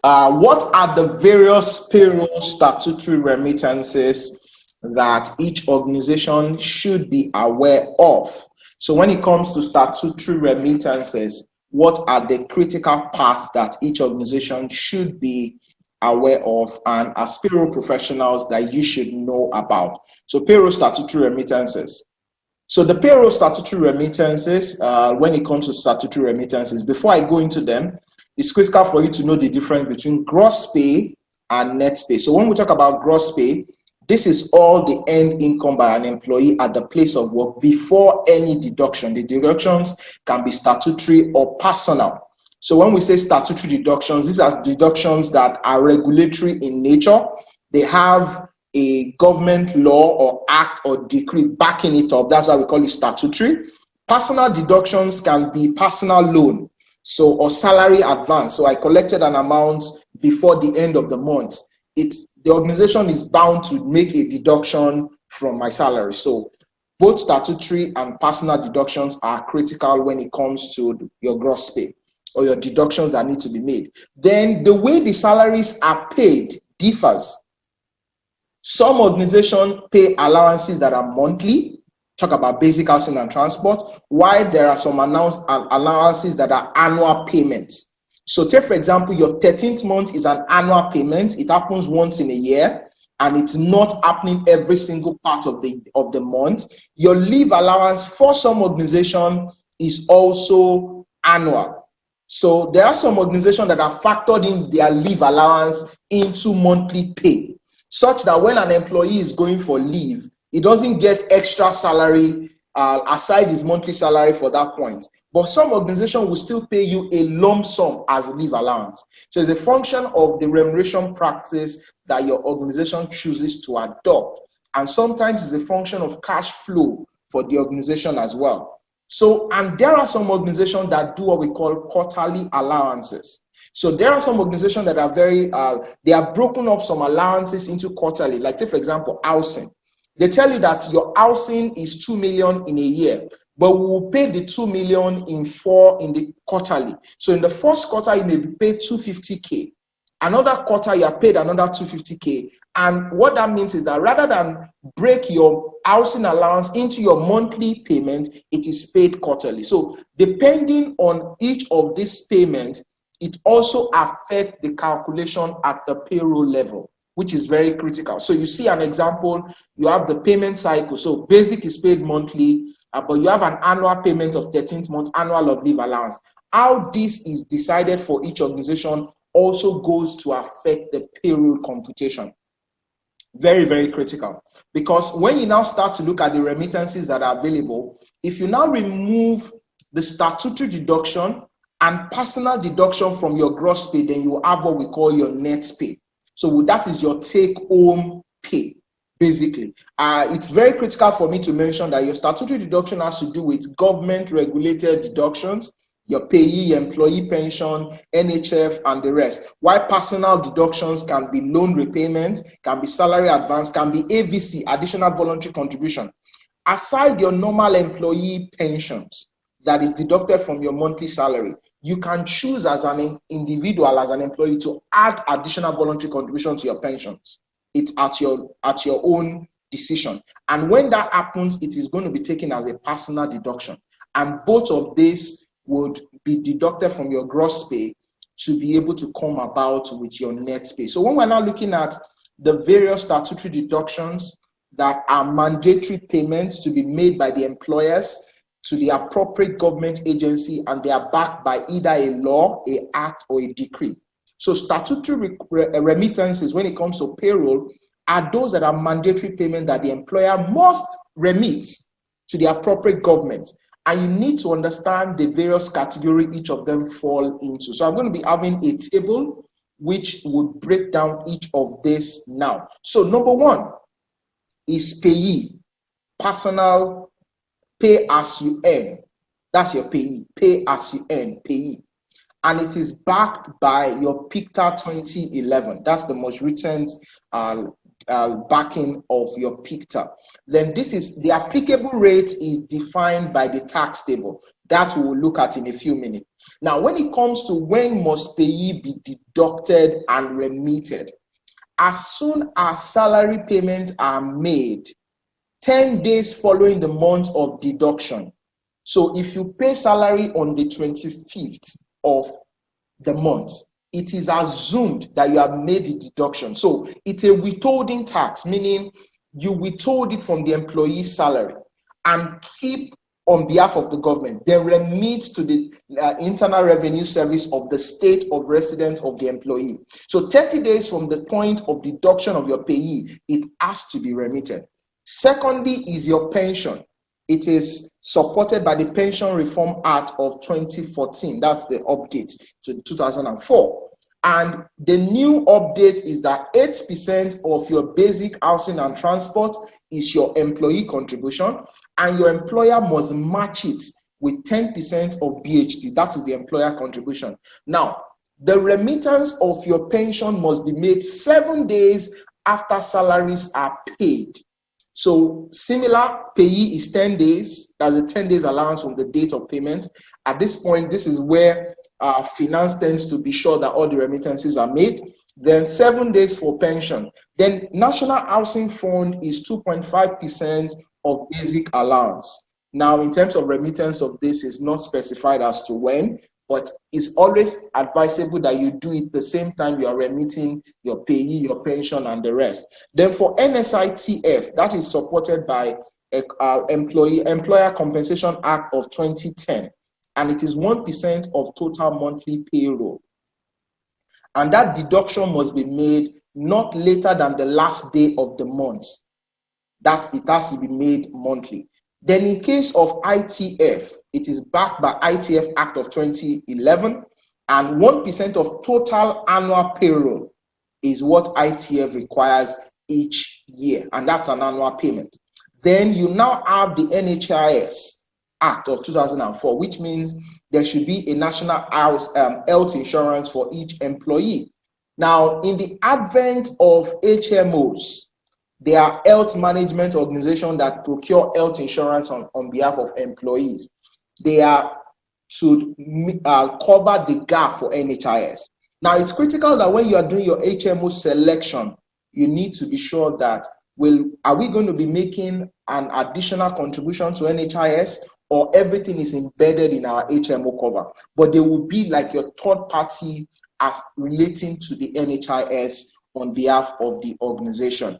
What are the various payroll statutory remittances that each organization should be aware of? So when it comes to statutory remittances, what are the critical parts that each organization should be aware of, and as payroll professionals that you should know about? So payroll statutory remittances. So the payroll statutory remittances, when it comes to statutory remittances, before I go into them, it's critical for you to know the difference between gross pay and net pay. So when we talk about gross pay, this is all the earned income by an employee at the place of work before any deduction. The deductions can be statutory or personal. So when we say statutory deductions, these are deductions that are regulatory in nature. They have a government law or act or decree backing it up. That's why we call it statutory. Personal deductions can be personal loan, so, or salary advance. So I collected an amount before the end of the month. The organization is bound to make a deduction from my salary. So both statutory and personal deductions are critical when it comes to your gross pay or your deductions that need to be made. Then the way the salaries are paid differs. Some organizations pay allowances that are monthly, talk about basic housing and transport, while there are some announced allowances that are annual payments. So take, for example, your 13th month is an annual payment. It happens once in a year, and it's not happening every single part of the month. Your leave allowance for some organization is also annual. So there are some organizations that have factored in their leave allowance into monthly pay, such that when an employee is going for leave, he doesn't get extra salary aside his monthly salary for that point. But some organization will still pay you a lump sum as leave allowance. So it's a function of the remuneration practice that your organization chooses to adopt. And sometimes it's a function of cash flow for the organization as well. So, and there are some organizations that do what we call quarterly allowances. So there are some organizations that are they have broken up some allowances into quarterly, like take, for example, housing. They tell you that your housing is 2 million in a year, but we will pay the 2 million in the quarterly. So in the first quarter, you may be paid 250K. Another quarter, you are paid another 250K. And what that means is that rather than break your housing allowance into your monthly payment, it is paid quarterly. So depending on each of these payments, it also affects the calculation at the payroll level, which is very critical. So you see an example, you have the payment cycle. So basic is paid monthly, but you have an annual payment of 13th month, annual of leave allowance. How this is decided for each organization also goes to affect the payroll computation. Very, very critical. Because when you now start to look at the remittances that are available, if you now remove the statutory deduction and personal deduction from your gross pay, then you have what we call your net pay. So that is your take-home pay, basically. It's very critical for me to mention that your statutory deduction has to do with government-regulated deductions, your payee, employee pension, NHF, and the rest. While personal deductions can be loan repayment, can be salary advance, can be AVC, additional voluntary contribution. Aside your normal employee pensions that is deducted from your monthly salary, you can choose as an individual, as an employee, to add additional voluntary contribution to your pensions. It's at your own decision. And when that happens, it is going to be taken as a personal deduction. And both of these would be deducted from your gross pay to be able to come about with your net pay. So when we're now looking at the various statutory deductions that are mandatory payments to be made by the employers to the appropriate government agency, and they are backed by either a law, an act, or a decree. So statutory remittances, when it comes to payroll, are those that are mandatory payment that the employer must remit to the appropriate government. And you need to understand the various categories each of them fall into. So I'm going to be having a table which would break down each of these now. So number one is payee, personal pay as you earn. That's your payee, pay as you earn, payee. And it is backed by your PICTA 2011. That's the most recent backing of your PICTA. Then this is the applicable rate is defined by the tax table. That we will look at in a few minutes. Now, when it comes to when must payee be deducted and remitted, as soon as salary payments are made, 10 days following the month of deduction. So if you pay salary on the 25th of the month, it is assumed that you have made the deduction. So it's a withholding tax, meaning you withhold it from the employee's salary and keep on behalf of the government, then remit to the Internal Revenue Service of the state of residence of the employee. So 30 days from the point of deduction of your payee, it has to be remitted. Secondly is your pension. It is supported by the Pension Reform Act of 2014. That's the update to 2004. And the new update is that 8% of your basic housing and transport is your employee contribution, and your employer must match it with 10% of BHT. That is the employer contribution. Now, the remittance of your pension must be made 7 days after salaries are paid. So similar, payee is 10 days. That's a 10 days allowance from the date of payment. At this point, this is where finance tends to be sure that all the remittances are made. Then 7 days for pension. Then National Housing Fund is 2.5% of basic allowance. Now, in terms of remittance of this, is not specified as to when, but it's always advisable that you do it the same time you are remitting your payee, your pension, and the rest. Then for NSITF, that is supported by Employer Compensation Act of 2010, and it is 1% of total monthly payroll. And that deduction must be made not later than the last day of the month. That it has to be made monthly. Then in case of ITF, it is backed by ITF Act of 2011, and 1% of total annual payroll is what ITF requires each year, and that's an annual payment. Then you now have the NHIS Act of 2004, which means there should be a national health insurance for each employee. Now, in the advent of HMOs, there are health management organizations that procure health insurance on behalf of employees. They are to cover the gap for NHIS. Now, it's critical that when you are doing your HMO selection, you need to be sure that, are we going to be making an additional contribution to NHIS, or everything is embedded in our HMO cover? But they will be like your third party as relating to the NHIS on behalf of the organization.